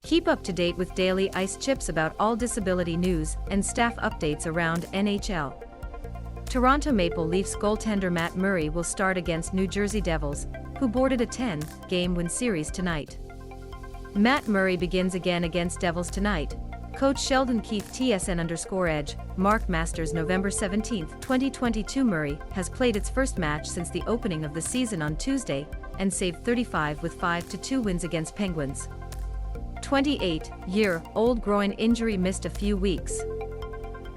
Keep up to date with daily Ice Chips about all disability news and staff updates around NHL. Toronto Maple Leafs goaltender Matt Murray will start against New Jersey Devils, who boarded a 10-game win series tonight. Matt Murray begins again against Devils tonight. Coach Sheldon Keefe TSN_Edge, Mark Masters November 17, 2022. Murray has played its first match since the opening of the season on Tuesday and saved 35 with 5-2 wins against Penguins. 28-year-old groin injury missed a few weeks.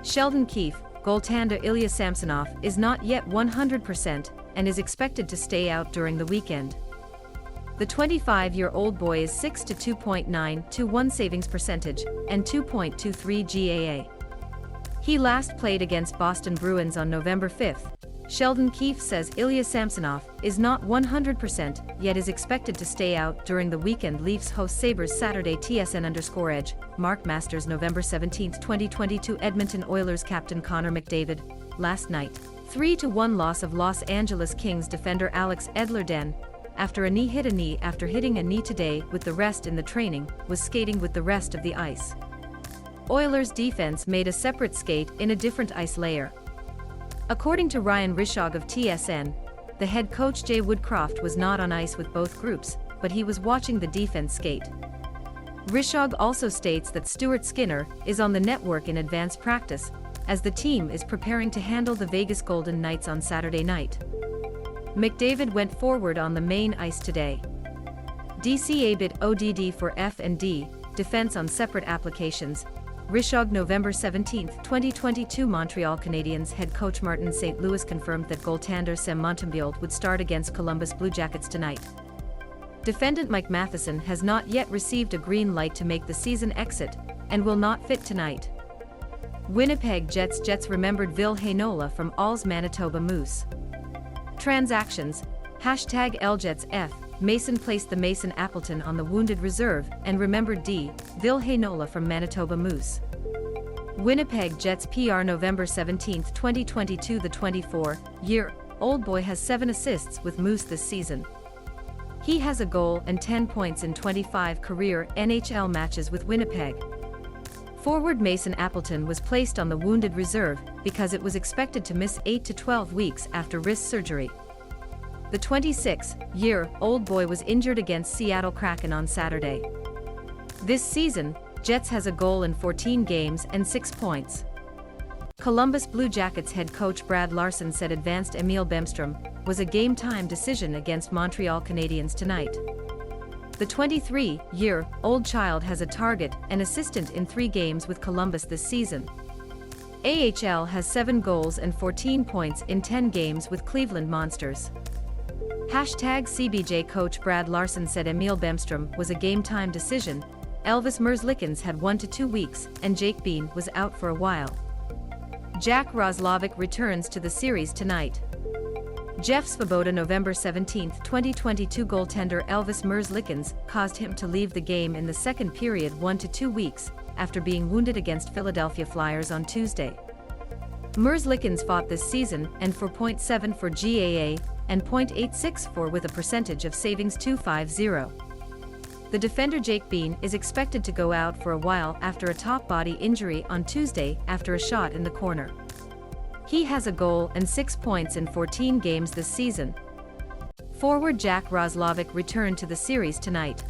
Sheldon Keefe, goaltender Ilya Samsonov is not yet 100% and is expected to stay out during the weekend. The 25-year-old boy is 6'2", 2.921 savings percentage and 2.23 GAA. He last played against Boston Bruins on November 5. Sheldon Keefe says Ilya Samsonov is not 100% yet is expected to stay out during the weekend. Leafs host Sabres Saturday. TSN_Edge, Mark Masters November 17, 2022. Edmonton Oilers captain Connor McDavid, last night, 3-1 loss of Los Angeles Kings defender Alex Edler-Den, after a knee hit a knee after hitting a knee today with the rest in the training, was skating with the rest of the ice. Oilers defense made a separate skate in a different ice layer. According to Ryan Rishaug of TSN, the head coach Jay Woodcroft was not on ice with both groups, but he was watching the defense skate. Rishaug also states that Stuart Skinner is on the network in advanced practice, as the team is preparing to handle the Vegas Golden Knights on Saturday night. McDavid went forward on the main ice today. DCA bit ODD for F&D, defense on separate applications. Rishaug November 17, 2022. Montreal Canadiens head coach Martin St. Louis confirmed that goaltender Sam Montembeault would start against Columbus Blue Jackets tonight. Defendant Mike Matheson has not yet received a green light to make the season exit, and will not fit tonight. Winnipeg Jets remembered Ville Heinola from All's Manitoba Moose. Transactions, #LJetsF, Mason placed the Mason Appleton on the wounded reserve and remembered Ville Heinola from Manitoba Moose. Winnipeg Jets PR November 17, 2022. The 24-year-old boy has 7 assists with Moose this season. He has a goal and 10 points in 25 career NHL matches with Winnipeg. Forward Mason Appleton was placed on the wounded reserve because it was expected to miss 8 to 12 weeks after wrist surgery. The 26-year-old boy was injured against Seattle Kraken on Saturday. This season, Jets has a goal in 14 games and 6 points. Columbus Blue Jackets head coach Brad Larson said advanced Emil Bemstrom was a game-time decision against Montreal Canadiens tonight. The 23-year-old child has a target and assistant in 3 games with Columbus this season. AHL has 7 goals and 14 points in 10 games with Cleveland Monsters. #CBJ coach Brad Larson said Emil Bemstrom was a game-time decision. Elvis Merzlikins had 1 to 2 weeks, and Jake Bean was out for a while. Jack Roslovic returns to the series tonight. Jeff Svoboda November 17, 2022. Goaltender Elvis Merzlikins caused him to leave the game in the second period 1 to 2 weeks after being wounded against Philadelphia Flyers on Tuesday. Merzlikins fought this season and for .7 for GAA and .864 with a percentage of savings .250. The defender Jake Bean is expected to go out for a while after a top body injury on Tuesday after a shot in the corner. He has a goal and 6 points in 14 games this season. Forward Jack Roslovic returned to the series tonight.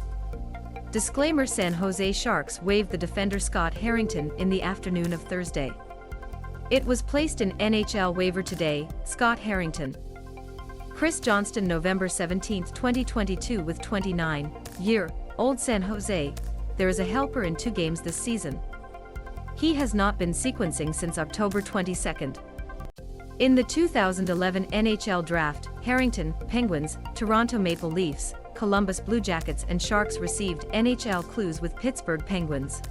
Disclaimer: San Jose Sharks waived the defender Scott Harrington in the afternoon of Thursday. It was placed in NHL waiver today. Scott Harrington. Chris Johnston November 17, 2022. With 29-year-old San Jose, there is a helper in 2 games this season. He has not been sequencing since October 22. In the 2011 NHL Draft, Harrington, Penguins, Toronto Maple Leafs, Columbus Blue Jackets and Sharks received NHL clues with Pittsburgh Penguins.